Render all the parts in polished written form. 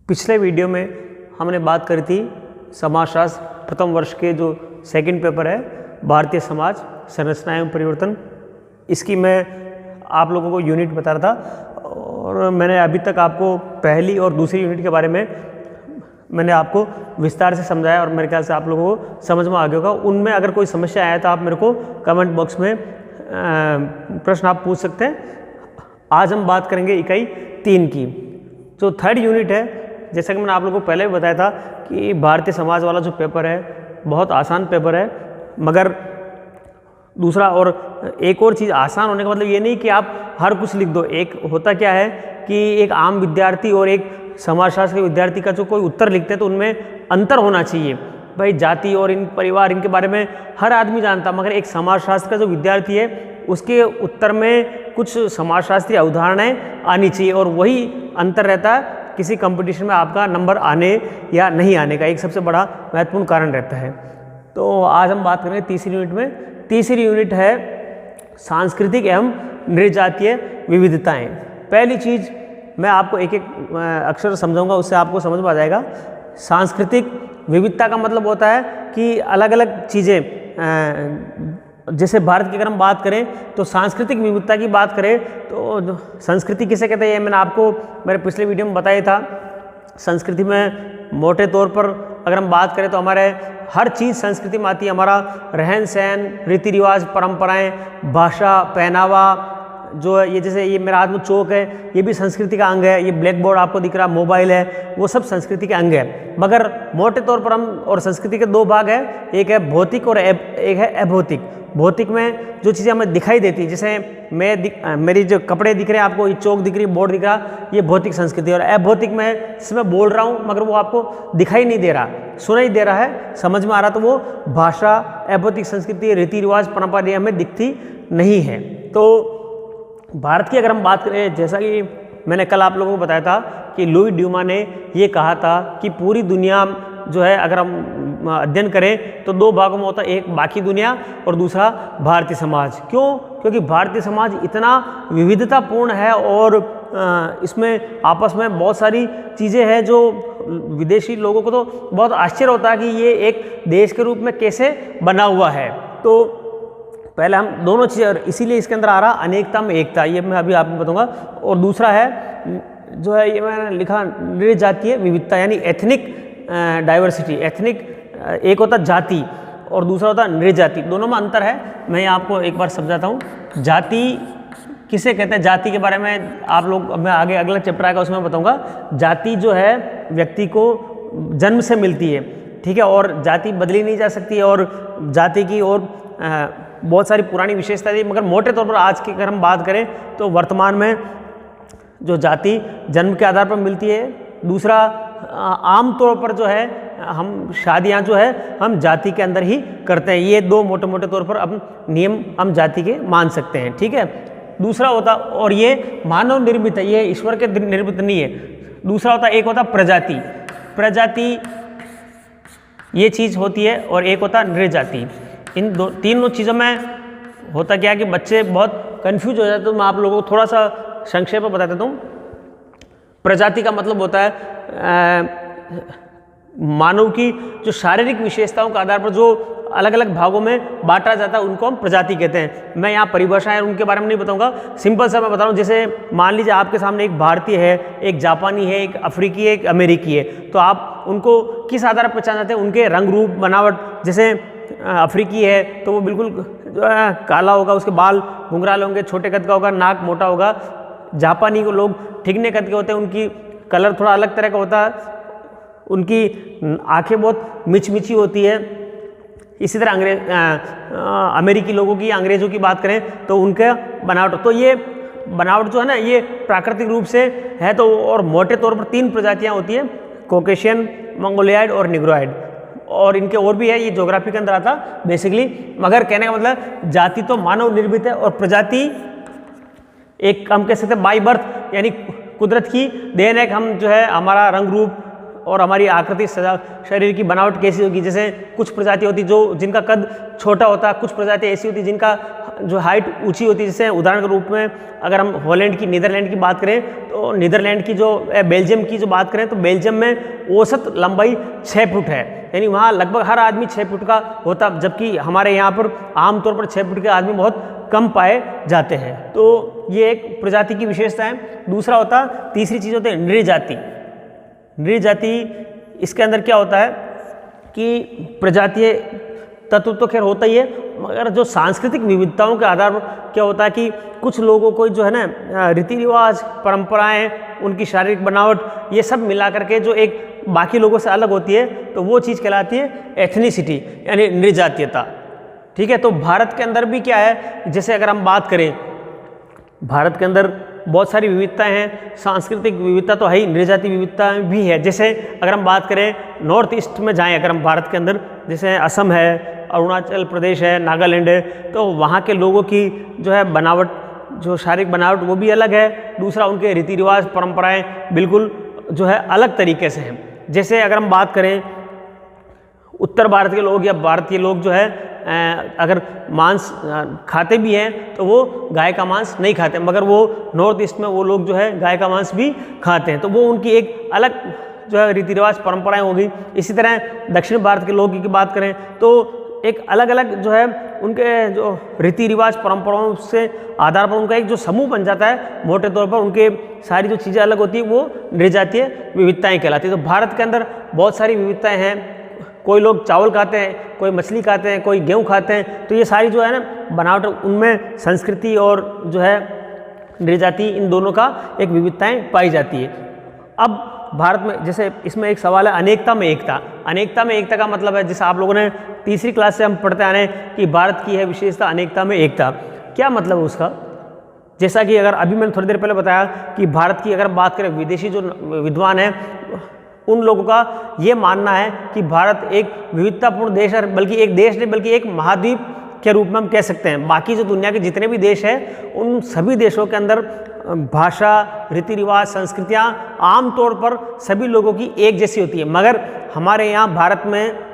पिछले वीडियो में हमने बात करी थी समाजशास्त्र प्रथम वर्ष के जो सेकंड पेपर है भारतीय समाज संरचना एवं परिवर्तन। इसकी मैं आप लोगों को यूनिट बता रहा था और मैंने अभी तक आपको पहली और दूसरी यूनिट के बारे में मैंने आपको विस्तार से समझाया और मेरे ख्याल से आप लोगों को समझ में आ गया होगा। उनमें अगर कोई समस्या आया तो आप मेरे को कमेंट बॉक्स में प्रश्न आप पूछ सकते हैं। आज हम बात करेंगे इकाई 3 की। जो थर्ड यूनिट है, जैसा कि मैंने आप लोगों को पहले भी बताया था कि भारतीय समाज वाला जो पेपर है बहुत आसान पेपर है, मगर दूसरा और एक और चीज़, आसान होने का मतलब ये नहीं कि आप हर कुछ लिख दो। एक होता क्या है कि एक आम विद्यार्थी और एक समाजशास्त्र के विद्यार्थी का जो कोई उत्तर लिखते हैं तो उनमें अंतर होना चाहिए। भाई जाति और इन परिवार इनके बारे में हर आदमी जानता, मगर एक समाजशास्त्र का जो विद्यार्थी है उसके उत्तर में कुछ समाजशास्त्रीय अवधारणाएँ आनी चाहिए और वही अंतर रहता है किसी कंपटीशन में आपका नंबर आने या नहीं आने का, एक सबसे बड़ा महत्वपूर्ण कारण रहता है। तो आज हम बात करेंगे तीसरी यूनिट में। तीसरी यूनिट है सांस्कृतिक एवं नृजातीय विविधताएं। पहली चीज़ मैं आपको एक एक अक्षर समझाऊंगा, उससे आपको समझ में आ जाएगा। सांस्कृतिक विविधता का मतलब होता है कि अलग अलग चीज़ें, जैसे भारत की अगर हम बात करें तो सांस्कृतिक विविधता की बात करें तो संस्कृति किसे कहते हैं, मैंने आपको मेरे पिछले वीडियो में बताया था। संस्कृति में मोटे तौर पर अगर हम बात करें तो हमारे हर चीज़ संस्कृति में आती है। हमारा रहन सहन, रीति रिवाज, परंपराएं, भाषा, पहनावा, जो है ये जैसे ये मेरा हाथ में चौक है, ये भी संस्कृति का अंग है। ये ब्लैक बोर्ड आपको दिख रहा, मोबाइल है, वो सब संस्कृति के अंग है। मगर मोटे तौर पर हम और संस्कृति के 2 भाग है, एक है भौतिक और एक है अभौतिक। भौतिक में जो चीज़ें हमें दिखाई देती है, जैसे मेरी जो कपड़े दिख रहे हैं आपको, ये चौक दिख रही, बोर्ड दिख रहा, ये भौतिक संस्कृति। और अभौतिक में जिसमें बोल रहा हूँ मगर वो आपको दिखाई नहीं दे रहा, सुनाई दे रहा है, समझ में आ रहा, तो वो भाषा अभौतिक संस्कृति, रीति रिवाज, परंपरा हमें दिखती नहीं है। तो भारत की अगर हम बात करें, जैसा कि मैंने कल आप लोगों को बताया था कि लुई ड्यूमा ने ये कहा था कि पूरी दुनिया जो है अगर हम अध्ययन करें तो 2 भागों में होता है, एक बाकी दुनिया और दूसरा भारतीय समाज। क्यों? क्योंकि भारतीय समाज इतना विविधतापूर्ण है और इसमें आपस में बहुत सारी चीज़ें हैं जो विदेशी लोगों को तो बहुत आश्चर्य होता है कि ये एक देश के रूप में कैसे बना हुआ है। तो पहले हम दोनों चीज़ें, और इसीलिए इसके अंदर आ रहा अनेकता में एकता, ये मैं अभी आपको बताऊंगा। और दूसरा है जो है ये मैंने लिखा नृजातीय विविधता, यानी एथनिक डाइवर्सिटी। एथनिक एक होता जाति और दूसरा होता नृजाति, दोनों में अंतर है। मैं आपको एक बार समझाता हूँ। जाति किसे कहते हैं, जाति के बारे में आप लोग, मैं आगे अगला चैप्टर आएगा उसमें बताऊँगा। जाति जो है व्यक्ति को जन्म से मिलती है, ठीक है, और जाति बदली नहीं जा सकती और जाति की और बहुत सारी पुरानी विशेषता थी। मगर मोटे तौर पर आज की अगर हम बात करें तो वर्तमान में जो जाति जन्म के आधार पर मिलती है। दूसरा, आम तौर पर जो है हम शादियां जो है हम जाति के अंदर ही करते हैं। ये 2 मोटे मोटे तौर पर अब नियम हम जाति के मान सकते हैं, ठीक है। दूसरा होता, और ये मानव निर्मित है, ये ईश्वर के निर्मित नहीं है। दूसरा होता, एक होता प्रजाति। प्रजाति ये चीज़ होती है और एक होता नृजाति। इन तीनों चीज़ों में होता क्या है कि बच्चे बहुत कंफ्यूज हो जाते हैं। तो मैं आप लोगों को थोड़ा सा संक्षेप में बता देता हूँ। प्रजाति का मतलब होता है मानव की जो शारीरिक विशेषताओं के आधार पर जो अलग अलग भागों में बांटा जाता है उनको हम प्रजाति कहते हैं। मैं यहाँ परिभाषाएं उनके बारे में नहीं बताऊंगा, सिंपल सा मैं बता रहा हूँ। जैसे मान लीजिए आपके सामने एक भारतीय है, एक जापानी है, एक अफ्रीकी है, एक अमेरिकी है, तो आप उनको किस आधार पर पहचान जाते हैं? उनके रंग रूप बनावट। जैसे अफ्रीकी है तो वो बिल्कुल जो है काला होगा, उसके बाल घुंघराले होंगे, छोटे कद का होगा, नाक मोटा होगा। जापानी को लोग ठिकने कद के होते हैं, उनकी कलर थोड़ा अलग तरह का होता है, उनकी आंखें बहुत मिचमिची होती है। इसी तरह अमेरिकी लोगों की, अंग्रेज़ों की बात करें तो उनका बनावट, तो ये बनावट जो है ना ये प्राकृतिक रूप से है। तो और मोटे तौर पर 3 प्रजातियाँ होती हैं, कॉकेशियन, मंगोलियाइड और निग्रोइड। और इनके और भी है, ये ज्योग्राफी के अंदर आता बेसिकली। मगर कहने का मतलब जाति तो मानव निर्मित है और प्रजाति एक हम कह सकते हैं बाई बर्थ, यानी कुदरत की देन है। हम जो है हमारा रंग रूप और हमारी आकृति शरीर की बनावट कैसी होगी। जैसे कुछ प्रजाति होती जो जिनका कद छोटा होता है, कुछ प्रजाति ऐसी होती जिनका जो हाइट ऊंची होती है। जैसे उदाहरण के रूप में अगर हम हॉलैंड की, नीदरलैंड की बात करें तो नीदरलैंड की जो बेल्जियम की जो बात करें तो बेल्जियम में औसत लंबाई 6 फुट है, यानी वहाँ लगभग हर आदमी 6 फुट का होता, जबकि हमारे यहाँ पर आमतौर पर 6 फुट के आदमी बहुत कम पाए जाते हैं। तो ये एक प्रजाति की विशेषता है। दूसरा होता, तीसरी चीज़ होती है नृजाति। नृजाति इसके अंदर क्या होता है कि प्रजातीय तत्व तो खैर होता ही है, मगर जो सांस्कृतिक विविधताओं के आधार पर क्या होता है कि कुछ लोगों को जो है ना रीति रिवाज, परंपराएं, उनकी शारीरिक बनावट, ये सब मिला करके जो एक बाकी लोगों से अलग होती है, तो वो चीज़ कहलाती है एथनिसिटी, यानी नृजातीयता। ठीक है, तो भारत के अंदर भी क्या है, जैसे अगर हम बात करें, भारत के अंदर बहुत सारी विविधताएं हैं। सांस्कृतिक विविधता तो है ही, नृजातीय विविधता भी है। जैसे अगर हम बात करें नॉर्थ ईस्ट में जाएं, अगर हम भारत के अंदर, जैसे असम है, अरुणाचल प्रदेश है, नागालैंड है, तो वहाँ के लोगों की जो है बनावट, जो शारीरिक बनावट वो भी अलग है। दूसरा, उनके रीति रिवाज, परंपराएं बिल्कुल जो है अलग तरीके से हैं। जैसे अगर हम बात करें उत्तर भारत के लोग या भारतीय लोग जो है अगर मांस खाते भी हैं तो वो गाय का मांस नहीं खाते, मगर वो नॉर्थ ईस्ट में वो लोग जो है गाय का मांस भी खाते हैं। तो वो उनकी एक अलग जो है रीति रिवाज, परंपराएं होगी। इसी तरह दक्षिण भारत के लोगों की बात करें तो एक अलग अलग जो है उनके जो रीति रिवाज, परंपराओं से आधार पर उनका एक जो समूह बन जाता है, मोटे तौर पर उनके सारी जो चीज़ें अलग होती है वो नृजातीय विविधताएं कहलाती है। तो भारत के अंदर बहुत सारी विविधताएं हैं। कोई लोग चावल खाते हैं, कोई मछली खाते हैं, कोई गेहूँ खाते हैं। तो ये सारी जो है ना बनावट, उनमें संस्कृति और जो है नृजाति, इन दोनों का एक विविधताएं पाई जाती है। अब भारत में जैसे इसमें एक सवाल है अनेकता में एकता। अनेकता में एकता का मतलब है, जैसे आप लोगों ने तीसरी क्लास से हम पढ़ते आ रहे हैं कि भारत की है विशेषता अनेकता में एकता। क्या मतलब है उसका? जैसा कि अगर अभी मैंने थोड़ी देर पहले बताया कि भारत की अगर बात करें, विदेशी जो विद्वान हैं उन लोगों का ये मानना है कि भारत एक विविधतापूर्ण देश है, बल्कि एक देश नहीं बल्कि एक महाद्वीप के रूप में हम कह सकते हैं। बाकी जो दुनिया के जितने भी देश हैं उन सभी देशों के अंदर भाषा, रीति रिवाज, संस्कृतियाँ आमतौर पर सभी लोगों की एक जैसी होती है, मगर हमारे यहाँ भारत में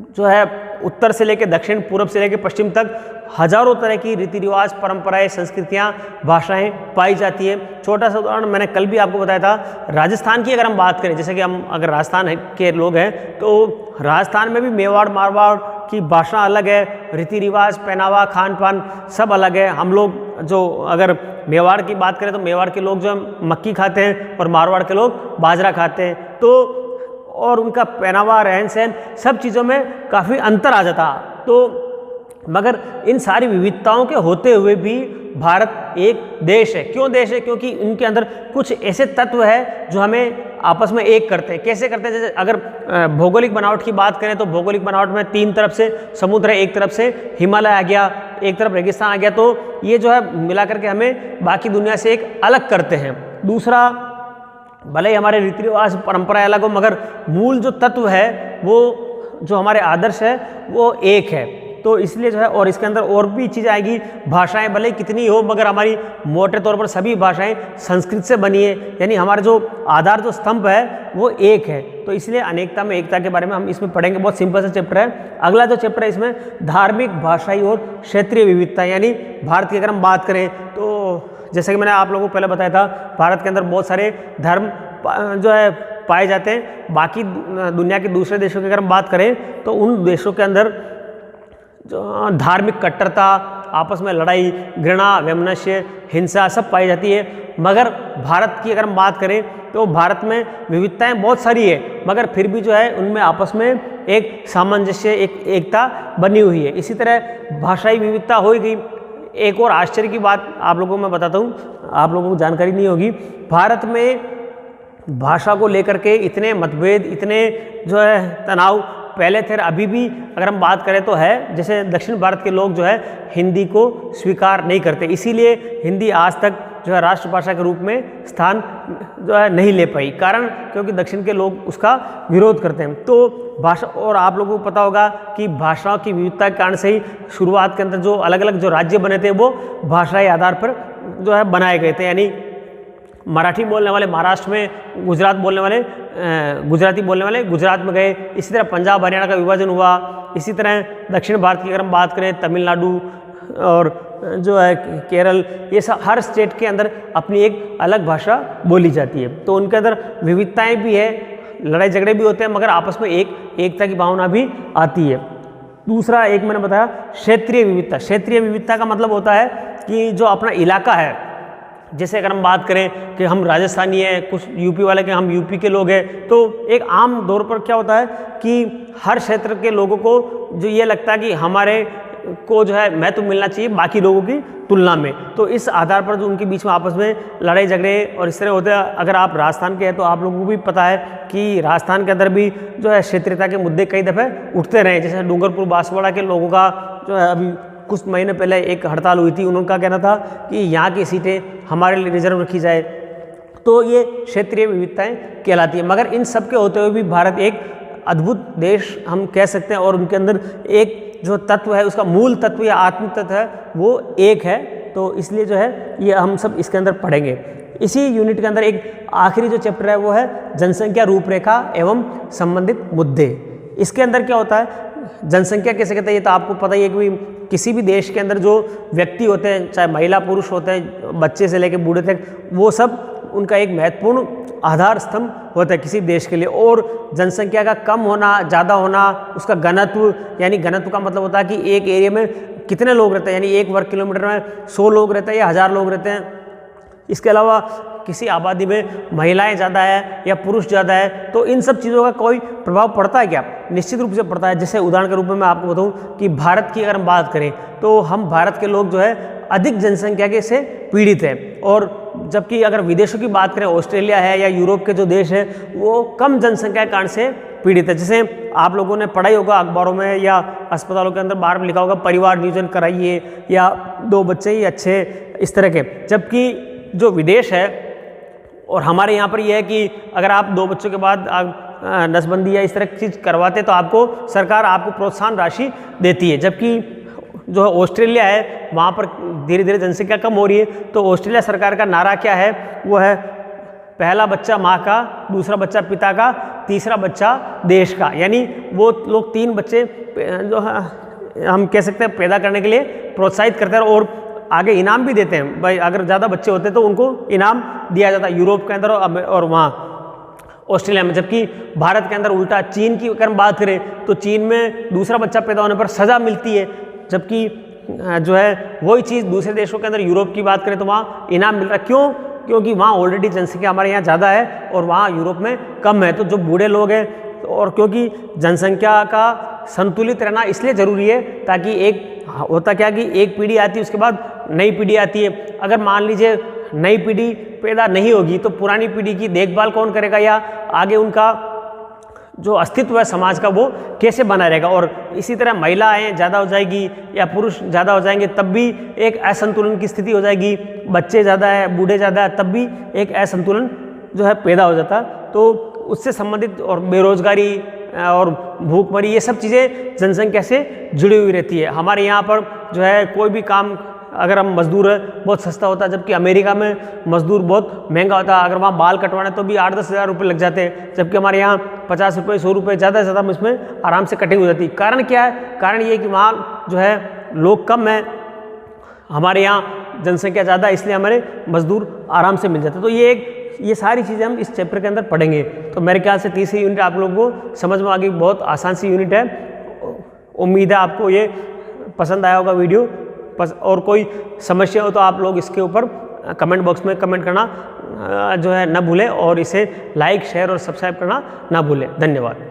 जो है उत्तर से लेकर दक्षिण, पूर्व से लेकर पश्चिम तक हजारों तरह की रीति रिवाज, परंपराएं, संस्कृतियाँ, भाषाएं पाई जाती है। छोटा सा उदाहरण मैंने कल भी आपको बताया था, राजस्थान की अगर हम बात करें, जैसे कि हम अगर राजस्थान के लोग हैं तो राजस्थान में भी मेवाड़, मारवाड़ की भाषा अलग है, रीति रिवाज, पहनावा, खान पान सब अलग है। हम लोग जो अगर मेवाड़ की बात करें तो मेवाड़ के लोग जो मक्की खाते हैं और मारवाड़ के लोग बाजरा खाते हैं। तो और उनका पहनावा, रहन सहन, सब चीज़ों में काफ़ी अंतर आ जाता। तो मगर इन सारी विविधताओं के होते हुए भी भारत एक देश है। क्यों देश है? क्योंकि उनके अंदर कुछ ऐसे तत्व है जो हमें आपस में एक करते हैं। कैसे करते हैं? जैसे अगर भौगोलिक बनावट की बात करें तो भौगोलिक बनावट में 3 तरफ से समुद्र है, एक तरफ से हिमालय आ गया, एक तरफ रेगिस्तान आ गया, तो ये जो है मिला करके हमें बाकी दुनिया से एक अलग करते हैं। दूसरा, भले ही हमारे रीति रिवाज, परंपराएं अलग हो, मगर मूल जो तत्व है वो जो हमारे आदर्श है वो एक है। तो इसलिए जो है, और इसके अंदर और भी चीज़ आएगी, भाषाएं भले कितनी हो मगर हमारी मोटे तौर पर सभी भाषाएं संस्कृत से बनी है, यानी हमारा जो आधार, जो स्तंभ है वो एक है। तो इसलिए अनेकता में एकता के बारे में हम इसमें पढ़ेंगे। बहुत सिंपल सा चैप्टर है। अगला जो चैप्टर है इसमें धार्मिक, भाषाई और क्षेत्रीय विविधता, यानी भारत की अगर हम बात करें तो जैसे कि मैंने आप लोगों को पहले बताया था, भारत के अंदर बहुत सारे धर्म जो है पाए जाते हैं। बाकी दुनिया के दूसरे देशों की अगर हम बात करें तो उन देशों के अंदर जो धार्मिक कट्टरता, आपस में लड़ाई, घृणा, वैमनस्य, हिंसा सब पाई जाती है। मगर भारत की अगर हम बात करें तो भारत में विविधताएं बहुत सारी है, मगर फिर भी जो है उनमें आपस में एक सामंजस्य, एक एकता बनी हुई है। इसी तरह भाषाई विविधता हो गई। एक और आश्चर्य की बात आप लोगों को मैं बताता हूँ, आप लोगों को जानकारी नहीं होगी। भारत में भाषा को लेकर के इतने मतभेद, इतने जो है तनाव पहले थे, अभी भी अगर हम बात करें तो है। जैसे दक्षिण भारत के लोग जो है हिंदी को स्वीकार नहीं करते, इसीलिए हिंदी आज तक जो है राष्ट्रभाषा के रूप में स्थान जो है नहीं ले पाई। कारण क्योंकि दक्षिण के लोग उसका विरोध करते हैं। तो भाषा, और आप लोगों को पता होगा कि भाषाओं की विविधता के कारण से ही शुरुआत के अंदर जो अलग अलग जो राज्य बने थे वो भाषाई आधार पर जो है बनाए गए थे। यानी मराठी बोलने वाले महाराष्ट्र में, गुजराती बोलने वाले गुजरात में गए। इसी तरह पंजाब हरियाणा का विभाजन हुआ। इसी तरह दक्षिण भारत की अगर हम बात करें, तमिलनाडु और जो है केरल, ये सब हर स्टेट के अंदर अपनी एक अलग भाषा बोली जाती है। तो उनके अंदर विविधताएं भी है, लड़ाई झगड़े भी होते हैं, मगर आपस में एकता की भावना भी आती है। दूसरा एक मैंने बताया क्षेत्रीय विविधता। क्षेत्रीय विविधता का मतलब होता है कि जो अपना इलाका है, जैसे अगर हम बात करें कि हम राजस्थानी हैं, कुछ यूपी वाले के हम यूपी के लोग हैं, तो एक आम तौर पर क्या होता है कि हर क्षेत्र के लोगों को जो ये लगता है कि हमारे को जो है महत्व मिलना चाहिए बाकी लोगों की तुलना में। तो इस आधार पर जो उनके बीच में आपस में लड़ाई झगड़े और इस तरह होते हैं। अगर आप राजस्थान के हैं तो आप लोगों को भी पता है कि राजस्थान के अंदर भी जो है क्षेत्रीयता के मुद्दे कई दफ़े उठते रहे। जैसे डूंगरपुर बांसवाड़ा के लोगों का जो है अभी कुछ महीने पहले एक हड़ताल हुई थी, उनका कहना था कि यहाँ की सीटें हमारे लिए रिजर्व रखी जाए। तो ये क्षेत्रीय विविधताएँ कहलाती है। मगर इन सब के होते हुए भी भारत एक अद्भुत देश हम कह सकते हैं, और उनके अंदर एक जो तत्व है, उसका मूल तत्व या आत्मिक तत्व है, वो एक है। तो इसलिए जो है ये हम सब इसके अंदर पढ़ेंगे। इसी यूनिट के अंदर एक आखिरी जो चैप्टर है वो है जनसंख्या रूपरेखा एवं संबंधित मुद्दे। इसके अंदर क्या होता है, जनसंख्या कैसे कहते हैं ये तो आपको पता ही है कि किसी भी देश के अंदर जो व्यक्ति होते हैं, चाहे महिला पुरुष होते हैं, बच्चे से लेकर बूढ़े तक, वो सब उनका एक महत्वपूर्ण आधार स्तंभ होता है किसी देश के लिए। और जनसंख्या का कम होना, ज़्यादा होना, उसका घनत्व, यानी घनत्व का मतलब होता है कि एक एरिया में कितने लोग रहते हैं, यानी 1 वर्ग किलोमीटर में 100 लोग रहते हैं या 1000 लोग रहते हैं। इसके अलावा किसी आबादी में महिलाएं ज़्यादा है या पुरुष ज़्यादा है, तो इन सब चीज़ों का कोई प्रभाव पड़ता है क्या? निश्चित रूप से पड़ता है। जैसे उदाहरण के रूप में मैं आपको बताऊं कि भारत की अगर हम बात करें तो हम भारत के लोग जो है अधिक जनसंख्या के से पीड़ित है, और जबकि अगर विदेशों की बात करें, ऑस्ट्रेलिया है या यूरोप के जो देश है वो कम जनसंख्या के कारण से पीड़ित है। जैसे आप लोगों ने पढ़ा ही होगा अखबारों में या अस्पतालों के अंदर बाहर में लिखा होगा परिवार नियोजन कराइए या 2 बच्चे ही अच्छे, इस तरह के। जबकि जो विदेश है और हमारे यहाँ पर यह है कि अगर आप 2 बच्चों के बाद नसबंदी या इस तरह की चीज़ करवाते तो आपको सरकार आपको प्रोत्साहन राशि देती है। जबकि जो ऑस्ट्रेलिया है वहाँ पर धीरे धीरे जनसंख्या कम हो रही है, तो ऑस्ट्रेलिया सरकार का नारा क्या है, वो है पहला बच्चा माँ का, दूसरा बच्चा पिता का, तीसरा बच्चा देश का। यानी वो लोग 3 बच्चे जो हम कह सकते हैं पैदा करने के लिए प्रोत्साहित करते हैं, और आगे इनाम भी देते हैं। भाई अगर ज़्यादा बच्चे होते हैं तो उनको इनाम दिया जाता है यूरोप के अंदर और वहाँ ऑस्ट्रेलिया में। जबकि भारत के अंदर उल्टा, चीन की अगर हम बात करें तो चीन में दूसरा बच्चा पैदा होने पर सज़ा मिलती है, जबकि जो है वही चीज़ दूसरे देशों के अंदर यूरोप की बात करें तो वहाँ इनाम मिल रहा है। क्यों? क्योंकि वहाँ ऑलरेडी जनसंख्या हमारे यहाँ ज़्यादा है और वहाँ यूरोप में कम है। तो जो बूढ़े लोग हैं, और क्योंकि जनसंख्या का संतुलित रहना इसलिए ज़रूरी है ताकि एक होता क्या कि एक पीढ़ी आती है उसके बाद नई पीढ़ी आती है। अगर मान लीजिए नई पीढ़ी पैदा नहीं होगी तो पुरानी पीढ़ी की देखभाल कौन करेगा, या आगे उनका जो अस्तित्व है समाज का वो कैसे बना रहेगा। और इसी तरह महिलाएं ज़्यादा हो जाएगी या पुरुष ज़्यादा हो जाएंगे तब भी एक असंतुलन की स्थिति हो जाएगी। बच्चे ज़्यादा है, बूढ़े ज़्यादा है, तब भी एक असंतुलन जो है पैदा हो जाता। तो उससे संबंधित और बेरोजगारी और भूखमरी, ये सब चीज़ें जनसंख्या से जुड़ी हुई रहती है। हमारे यहाँ पर जो है कोई भी काम, अगर हम मजदूर है बहुत सस्ता होता है, जबकि अमेरिका में मजदूर बहुत महंगा होता है। अगर वहाँ बाल कटवाने तो भी 8-10 हज़ार रुपये लग जाते हैं, जबकि हमारे यहाँ 50 रुपये 100 रुपये ज़्यादा से ज़्यादा इसमें आराम से कटिंग हो जाती है। कारण क्या है? कारण ये कि वहाँ जो है लोग कम हैं, हमारे यहाँ जनसंख्या ज़्यादा है, इसलिए हमारे मजदूर आराम से मिल जाते हैं। तो ये सारी चीज़ें हम इस चैप्टर के अंदर पढ़ेंगे। तो मेरे ख्याल से तीसरी यूनिट आप लोगों को समझ में आ गई। बहुत आसान सी यूनिट है। उम्मीद है आपको ये पसंद आया होगा वीडियो। और कोई समस्या हो तो आप लोग इसके ऊपर कमेंट बॉक्स में कमेंट करना जो है ना भूलें, और इसे लाइक, शेयर और सब्सक्राइब करना ना भूलें। धन्यवाद।